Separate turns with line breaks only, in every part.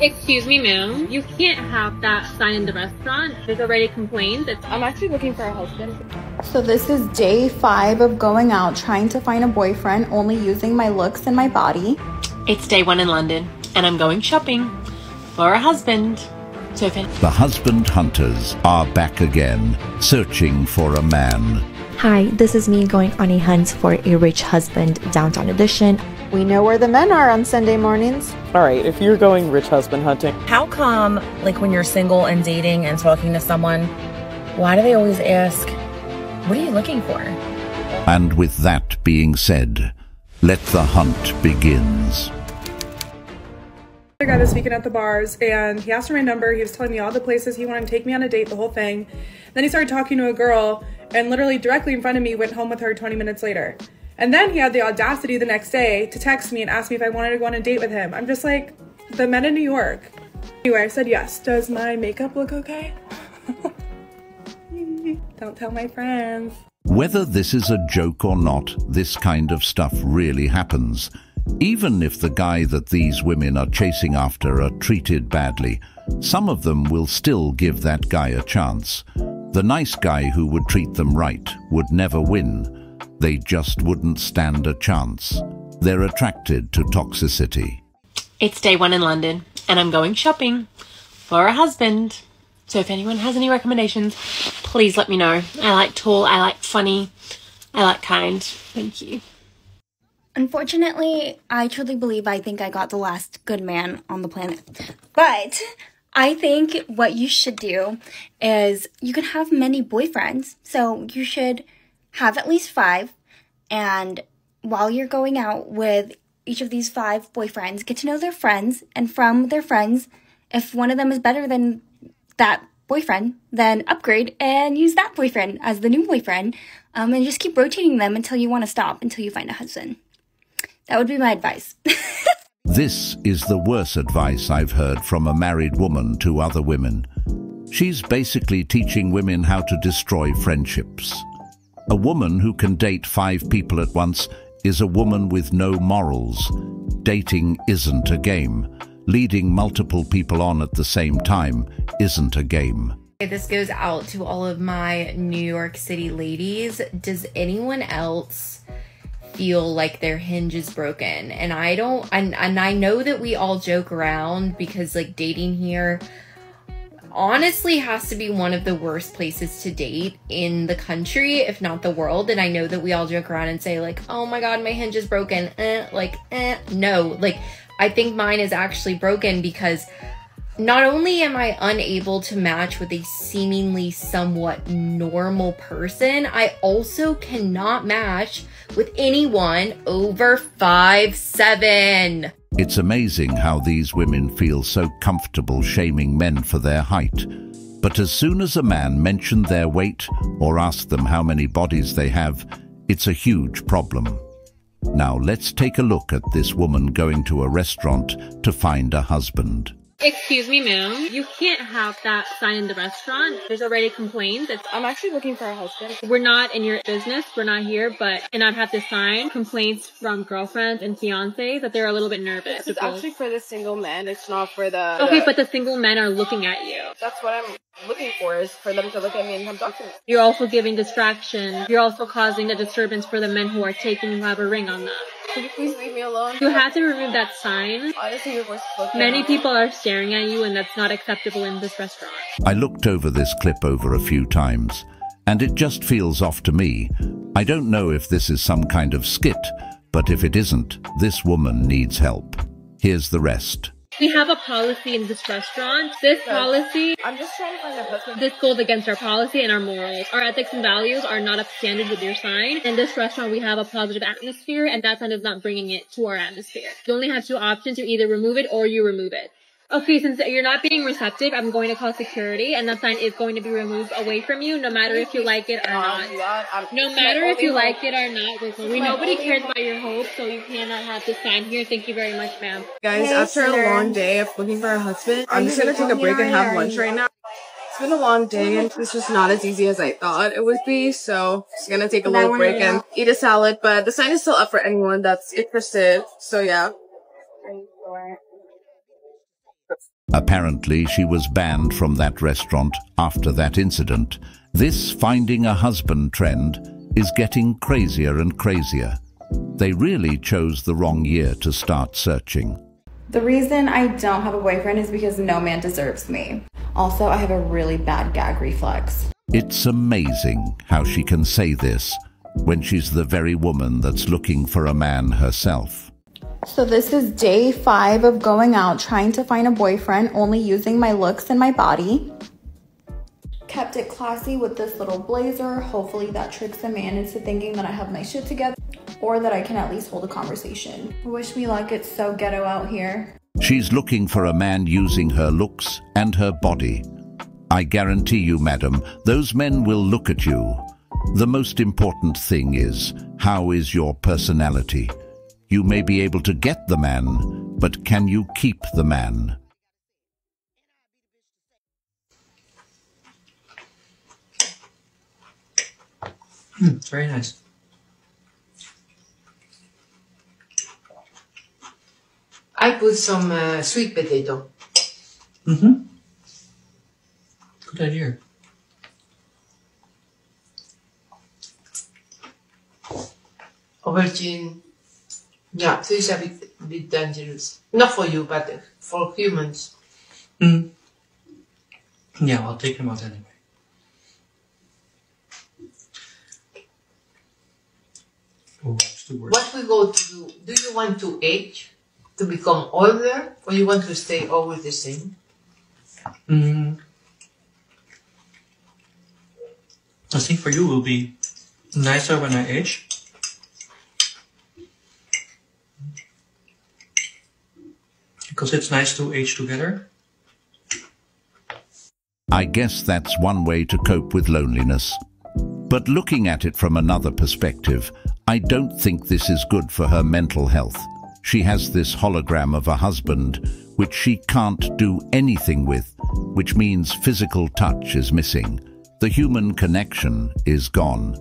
Excuse me, ma'am. You can't have that sign in the restaurant. There's already complaints.
I'm actually looking for a husband.
So this is day 5 of going out, trying to find a boyfriend, only using my looks and my body.
It's day 1 in London, and I'm going shopping for a husband.
The husband hunters are back again, searching for a man.
Hi, this is me going on a hunt for a rich husband, downtown edition.
We know where the men are on Sunday mornings.
Alright, if you're going rich husband hunting.
How come, like when you're single and dating and talking to someone, why do they always ask, what are you looking for?
And with that being said, let the hunt begins.
I got this weekend at the bars and he asked for my number. He was telling me all the places he wanted to take me on a date, the whole thing. Then he started talking to a girl and literally directly in front of me went home with her 20 minutes later. And then he had the audacity the next day to text me and ask me if I wanted to go on a date with him. I'm just like, the men in New York. Anyway, I said yes. Does my makeup look okay? Don't tell my friends.
Whether this is a joke or not, this kind of stuff really happens. Even if the guy that these women are chasing after are treated badly, some of them will still give that guy a chance. The nice guy who would treat them right would never win. They just wouldn't stand a chance. They're attracted to toxicity.
It's day 1 in London, and I'm going shopping for a husband. So if anyone has any recommendations, please let me know. I like tall, I like funny, I like kind. Thank you.
Unfortunately, I truly believe I think I got the last good man on the planet. But I think what you should do is you can have many boyfriends. So you should have at least 5. And while you're going out with each of these 5 boyfriends, get to know their friends. And from their friends, if one of them is better than that boyfriend, then upgrade and use that boyfriend as the new boyfriend. And just keep rotating them until you want to stop, until you find a husband. That would be my advice.
This is the worst advice I've heard from a married woman to other women. She's basically teaching women how to destroy friendships. A woman who can date 5 people at once is a woman with no morals. Dating isn't a game. Leading multiple people on at the same time isn't a game.
This goes out to all of my New York City ladies. Does anyone else feel like their hinge is broken? And I don't, and I know that we all joke around because like dating here honestly has to be one of the worst places to date in the country, if not the world. And I know that we all joke around and say like, oh my God, my hinge is broken. No, like I think mine is actually broken because not only am I unable to match with a seemingly somewhat normal person, I also cannot match with anyone over 5'7".
It's amazing how these women feel so comfortable shaming men for their height. But as soon as a man mentioned their weight or asked them how many bodies they have, it's a huge problem. Now let's take a look at this woman going to a restaurant to find a husband.
Excuse me, ma'am. You can't have that sign in the restaurant. There's already complaints.
I'm actually looking for a husband.
We're not in your business. We're not here, but cannot have this sign. Complaints from girlfriends and fiancés that they're a little bit nervous.
It's actually for the single men. It's not for the...
Okay, but the single men are looking at you.
That's what I'm looking for, is for them to look at me and come talk to me.
You're also giving distraction. You're also causing a disturbance for the men who are taking who have a ring on them.
Could you please leave me alone?
You have to remove that sign.
Honestly, your voice is looking.
Many people are staring at you and that's not acceptable in this restaurant.
I looked over this clip over a few times, and it just feels off to me. I don't know if this is some kind of skit, but if it isn't, this woman needs help. Here's the rest.
We have a policy in this restaurant. This policy,
I'm just trying to find a husband.
This goes against our policy and our morals. Our ethics and values are not up to standard with your sign. In this restaurant, we have a positive atmosphere, and that sign is not bringing it to our atmosphere. You only have 2 options. You either remove it or you remove it. Okay, since you're not being receptive, I'm going to call security, and that sign is going to be removed away from you, no matter if you like it or not. No matter if you like it or not. Nobody cares about your hope, so you cannot have this sign here. Thank you very much, ma'am.
Guys, after a long day of looking for a husband, I'm just gonna take a break and have lunch right now. It's been a long day, and it's just not as easy as I thought it would be, so just gonna take a little break and eat a salad, but the sign is still up for anyone that's interested, so yeah.
Apparently, she was banned from that restaurant after that incident. This finding a husband trend is getting crazier and crazier. They really chose the wrong year to start searching.
The reason I don't have a boyfriend is because no man deserves me. Also, I have a really bad gag reflex.
It's amazing how she can say this when she's the very woman that's looking for a man herself.
So this is day 5 of going out trying to find a boyfriend, only using my looks and my body. Kept it classy with this little blazer. Hopefully that tricks a man into thinking that I have my shit together, or that I can at least hold a conversation. Wish me luck, it's so ghetto out here.
She's looking for a man using her looks and her body. I guarantee you, madam, those men will look at you. The most important thing is, how is your personality? You may be able to get the man, but can you keep the man?
Very nice.
I put some sweet potato.
Good idea.
Aubergine. Yeah, so it's a bit dangerous. Not for you, but for humans.
Yeah, I'll take them out anyway. Oh, it's the worst.
What we go to do you want to age? To become older? Or you want to stay always the same?
I think for you will be nicer when I age. Because it's nice to age together.
I guess that's one way to cope with loneliness. But looking at it from another perspective, I don't think this is good for her mental health. She has this hologram of a husband which she can't do anything with, which means physical touch is missing. The human connection is gone.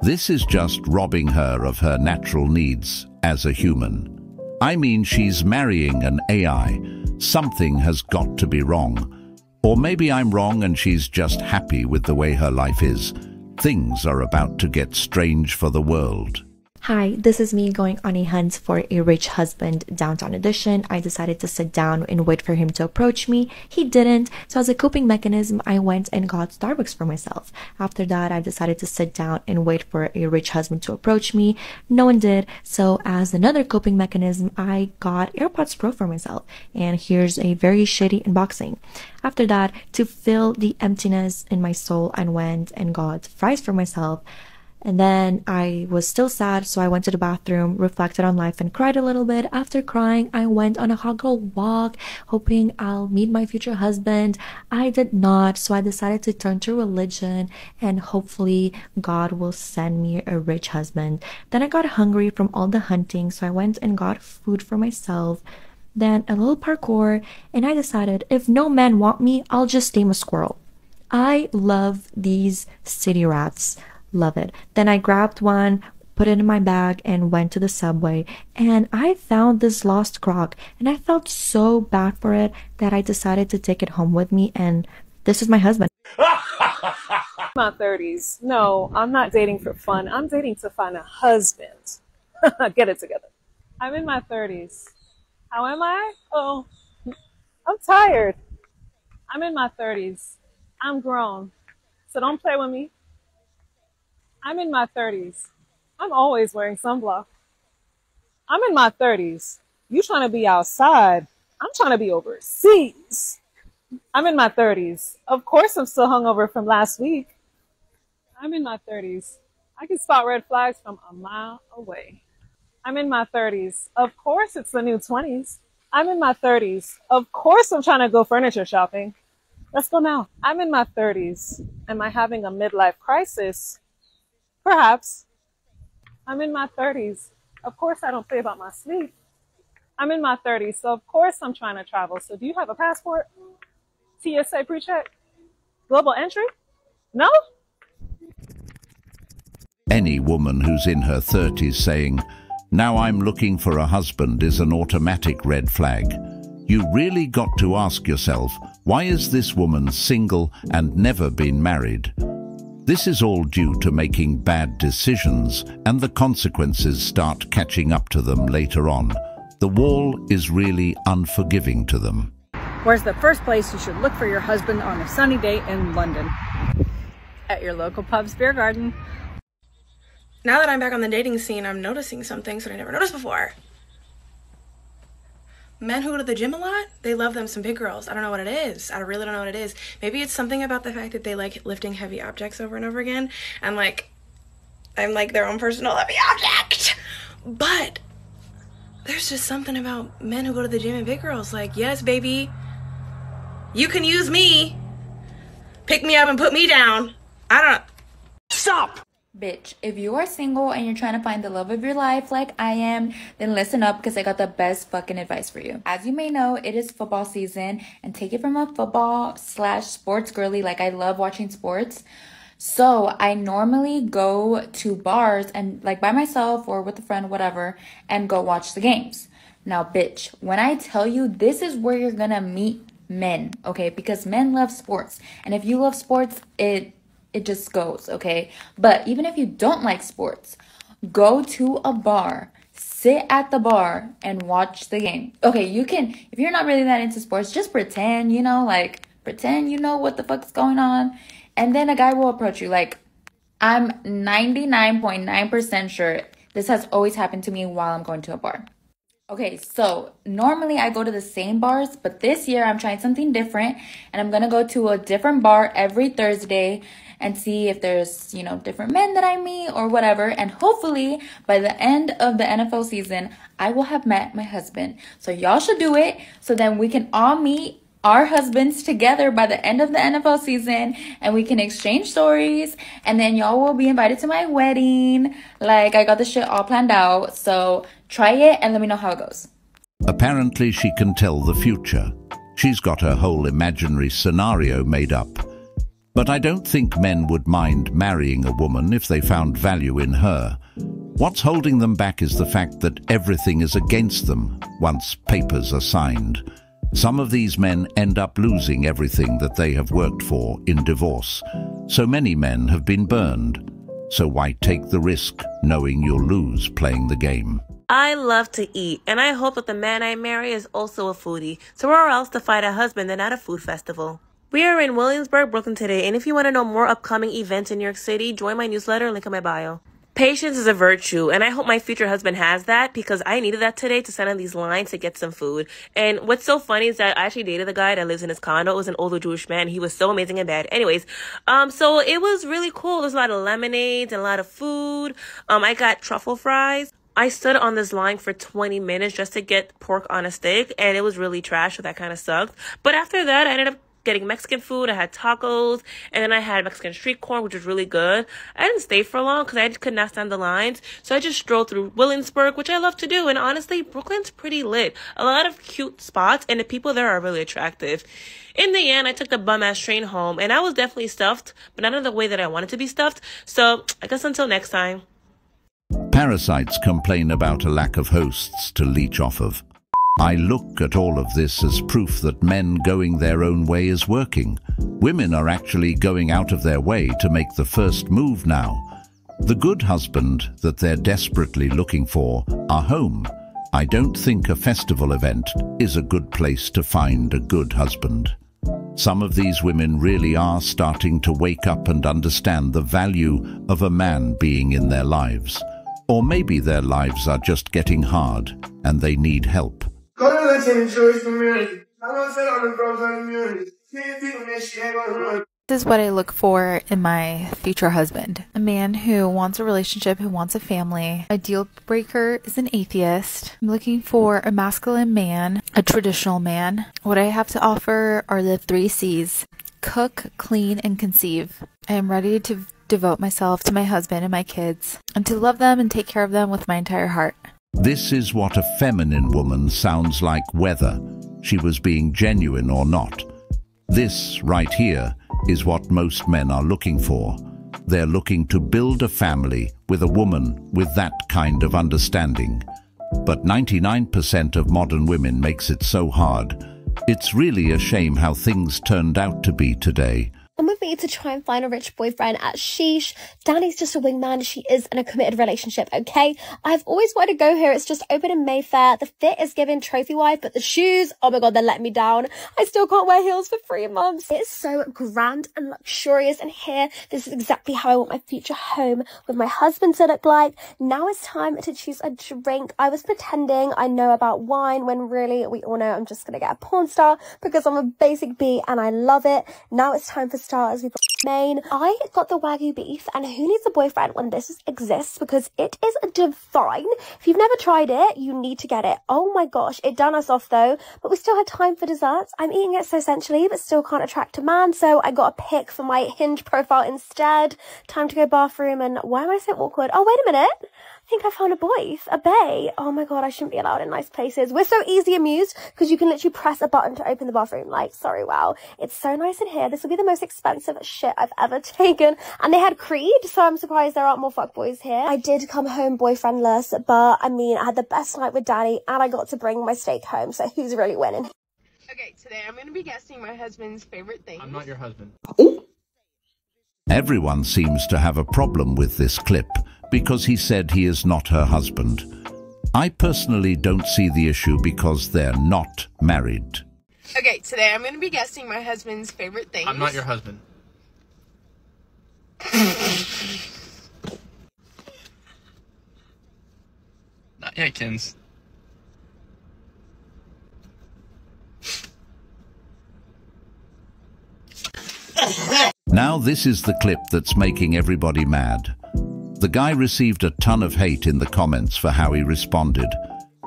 This is just robbing her of her natural needs as a human. I mean, she's marrying an AI. Something has got to be wrong. Or maybe I'm wrong and she's just happy with the way her life is. Things are about to get strange for the world.
Hi, this is me going on a hunt for a rich husband downtown edition. I decided to sit down and wait for him to approach me. He didn't, so as a coping mechanism, I went and got Starbucks for myself. After that, I decided to sit down and wait for a rich husband to approach me. No one did, so as another coping mechanism, I got AirPods Pro for myself. And here's a very shitty unboxing. After that, to fill the emptiness in my soul, I went and got fries for myself. And then I was still sad, so I went to the bathroom, reflected on life, and cried a little bit. After crying, I went on a hot girl walk, hoping I'll meet my future husband. I did not, so I decided to turn to religion, and hopefully God will send me a rich husband. Then I got hungry from all the hunting, so I went and got food for myself. Then a little parkour, and I decided if no men want me, I'll just tame a squirrel. I love these city rats. Love it. Then I grabbed one, put it in my bag, and went to the subway. And I found this lost crock, and I felt so bad for it that I decided to take it home with me, and this is my husband.
My 30s. No, I'm not dating for fun. I'm dating to find a husband. Get it together. I'm in my 30s. How am I? Oh, I'm tired. I'm in my 30s. I'm grown. So don't play with me. I'm in my 30s. I'm always wearing sunblock. I'm in my 30s. You trying to be outside. I'm trying to be overseas. I'm in my 30s. Of course I'm still hungover from last week. I'm in my 30s. I can spot red flags from a mile away. I'm in my 30s. Of course it's the new 20s. I'm in my 30s. Of course I'm trying to go furniture shopping. Let's go now. I'm in my 30s. Am I having a midlife crisis? Perhaps. I'm in my 30s. Of course I don't play about my sleep. I'm in my 30s, so of course I'm trying to travel. So do you have a passport? TSA pre-check? Global entry? No?
Any woman who's in her 30s saying, "Now I'm looking for a husband," is an automatic red flag. You really got to ask yourself, why is this woman single and never been married? This is all due to making bad decisions, and the consequences start catching up to them later on. The wall is really unforgiving to them.
Where's the first place you should look for your husband on a sunny day in London? At your local pub's beer garden.
Now that I'm back on the dating scene, I'm noticing some things that I never noticed before. Men who go to the gym a lot, they love them some big girls. I don't know what it is. I really don't know what it is. Maybe it's something about the fact that they like lifting heavy objects over and over again. I'm like their own personal heavy object. But there's just something about men who go to the gym and big girls. Like, yes, baby, you can use me. Pick me up and put me down. I don't... Stop!
Bitch, if you are single and you're trying to find the love of your life like I am, then listen up because I got the best fucking advice for you. As you may know, it is football season, and take it from a football/sports girly, like I love watching sports. So I normally go to bars and like by myself or with a friend, whatever, and go watch the games. Now, bitch, when I tell you, this is where you're gonna meet men, okay? Because men love sports, and if you love sports, it just goes, okay? But even if you don't like sports, go to a bar, sit at the bar, and watch the game. Okay, you can, if you're not really that into sports, just pretend, you know, like, pretend you know what the fuck's going on, and then a guy will approach you. Like, I'm 99.9% sure this has always happened to me while I'm going to a bar. Okay, so normally I go to the same bars, but this year I'm trying something different, and I'm gonna go to a different bar every Thursday and see if there's, you know, different men that I meet or whatever. And hopefully by the end of the NFL season, I will have met my husband. So y'all should do it so then we can all meet our husbands together by the end of the NFL season, and we can exchange stories, and then y'all will be invited to my wedding. Like, I got this shit all planned out. So try it and let me know how it goes.
Apparently she can tell the future. She's got her whole imaginary scenario made up. But I don't think men would mind marrying a woman if they found value in her. What's holding them back is the fact that everything is against them once papers are signed. Some of these men end up losing everything that they have worked for in divorce. So many men have been burned. So why take the risk knowing you'll lose playing the game?
I love to eat, and I hope that the man I marry is also a foodie. So where else to find a husband than at a food festival? We are in Williamsburg, Brooklyn today, and if you want to know more upcoming events in New York City, join my newsletter, link in my bio. Patience is a virtue, and I hope my future husband has that, because I needed that today to send on these lines to get some food. And what's so funny is that I actually dated a guy that lives in his condo. It was an older Jewish man. He was so amazing and bad. Anyways, so it was really cool. There's a lot of lemonades and a lot of food. I got truffle fries. I stood on this line for 20 minutes just to get pork on a stick, and it was really trash, so that kind of sucked. But after that, I ended up getting Mexican food. I had tacos, and then I had Mexican street corn, which was really good. I didn't stay for long because I just could not stand the lines. So I just strolled through Williamsburg, which I love to do. And honestly, Brooklyn's pretty lit. A lot of cute spots, and the people there are really attractive. In the end, I took the bum-ass train home, and I was definitely stuffed, but not in the way that I wanted to be stuffed. So I guess until next time.
Parasites complain about a lack of hosts to leech off of. I look at all of this as proof that men going their own way is working. Women are actually going out of their way to make the first move now. The good husband that they're desperately looking for are home. I don't think a festival event is a good place to find a good husband. Some of these women really are starting to wake up and understand the value of a man being in their lives. Or maybe their lives are just getting hard and they need help.
This is what I look for in my future husband. A man who wants a relationship, who wants a family. A deal breaker is an atheist. I'm looking for a masculine man, a traditional man. What I have to offer are the 3 C's. Cook, clean, and conceive. I am ready to devote myself to my husband and my kids, and to love them and take care of them with my entire heart.
This is what a feminine woman sounds like, whether she was being genuine or not. This right here is what most men are looking for. They're looking to build a family with a woman with that kind of understanding. But 99% of modern women makes it so hard. It's really a shame how things turned out to be today.
Come with me to try and find a rich boyfriend at Sheesh. Danny's just a wingman. She is in a committed relationship, okay? I've always wanted to go here. It's just open in Mayfair. The fit is given trophy wife, but the shoes, oh my god, they're letting me down. I still can't wear heels for 3 months. It is so grand and luxurious in here. This is exactly how I want my future home with my husband to look like. Now it's time to choose a drink. I was pretending I know about wine when really we all know I'm just gonna get a porn star because I'm a basic bee and I love it. Now it's time for starters. We've got main. I got the Wagyu beef, and who needs a boyfriend when this exists, because it is divine. If you've never tried it, you need to get it. Oh my gosh, it done us off though, but we still had time for desserts. I'm eating it so sensually, but still can't attract a man, so I got a pic for my Hinge profile instead. Time to go bathroom, and why am I so awkward? Oh, wait a minute. I think I found a boyf, a bae. Oh my god, I shouldn't be allowed in nice places. We're so easy amused because you can literally press a button to open the bathroom. Like, sorry, wow. It's so nice in here. This will be the most expensive shit I've ever taken. And they had Creed, so I'm surprised there aren't more fuckboys here. I did come home boyfriendless, but I mean, I had the best night with Daddy and I got to bring my steak home, so who's really winning?
Okay, today I'm going to be guessing my husband's favorite thing.
I'm not your husband.
Everyone seems to have a problem with this clip because he said he is not her husband. I personally don't see the issue because they're not married.
Okay, today I'm going to be guessing my husband's favorite things.
I'm not your husband. Not yet, Kins.
Now this is the clip that's making everybody mad. The guy received a ton of hate in the comments for how he responded.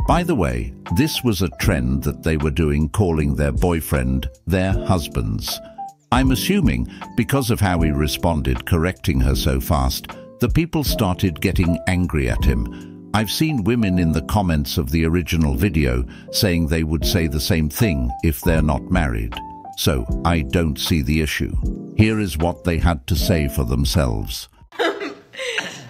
By the way, this was a trend that they were doing, calling their boyfriend their husbands. I'm assuming because of how he responded, correcting her so fast, the people started getting angry at him. I've seen women in the comments of the original video saying they would say the same thing if they're not married. So I don't see the issue. Here is what they had to say for themselves.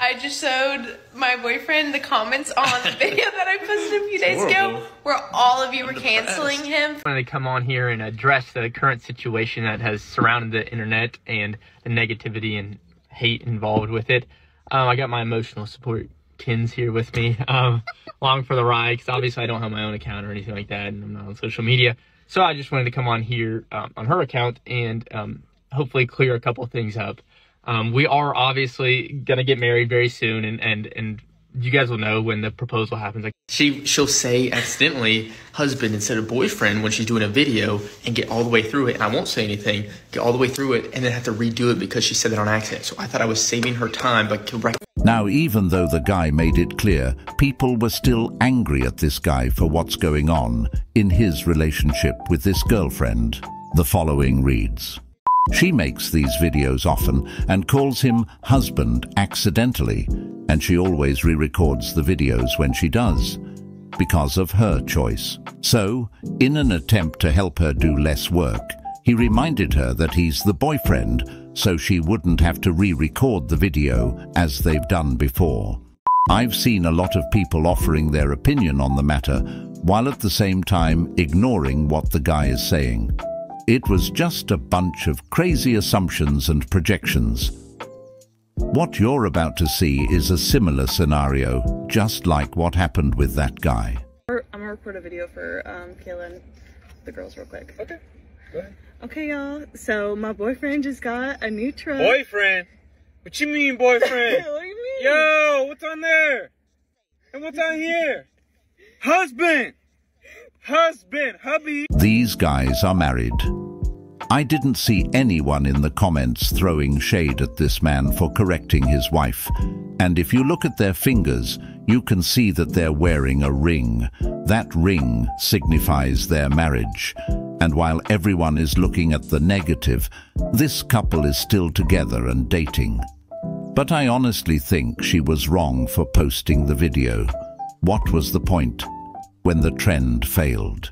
I just showed my boyfriend the comments on the video that I posted a few days ago where all of you were canceling him.
I wanted to come on here and address the current situation that has surrounded the internet and the negativity and hate involved with it. I got my emotional support Kins here with me along for the ride, because obviously I don't have my own account or anything like that, and I'm not on social media. So I just wanted to come on here on her account and hopefully clear a couple things up. We are obviously going to get married very soon, and you guys will know when the proposal happens. Like,
she'll say accidentally husband instead of boyfriend when she's doing a video and get all the way through it, and I won't say anything, get all the way through it, and then have to redo it because she said that on accident. So I thought I was saving her time by correcting.
Now, even though the guy made it clear, people were still angry at this guy for what's going on in his relationship with this girlfriend. The following reads: she makes these videos often and calls him husband accidentally, and she always re-records the videos when she does, because of her choice. So, in an attempt to help her do less work, he reminded her that he's the boyfriend, so she wouldn't have to re-record the video as they've done before. I've seen a lot of people offering their opinion on the matter, while at the same time ignoring what the guy is saying. It was just a bunch of crazy assumptions and projections. What you're about to see is a similar scenario, just like what happened with that guy.
I'm gonna record a video for Kayla and the girls real quick. Okay, go ahead. Okay, y'all. So my boyfriend just got a new truck.
Boyfriend? What you mean, boyfriend?
What do you mean?
Yo, what's on there? And what's on here? Husband! Husband, hubby.
These guys are married. I didn't see anyone in the comments throwing shade at this man for correcting his wife. And if you look at their fingers, you can see that they're wearing a ring. That ring signifies their marriage. And while everyone is looking at the negative, this couple is still together and dating. But I honestly think she was wrong for posting the video. What was the point when the trend failed?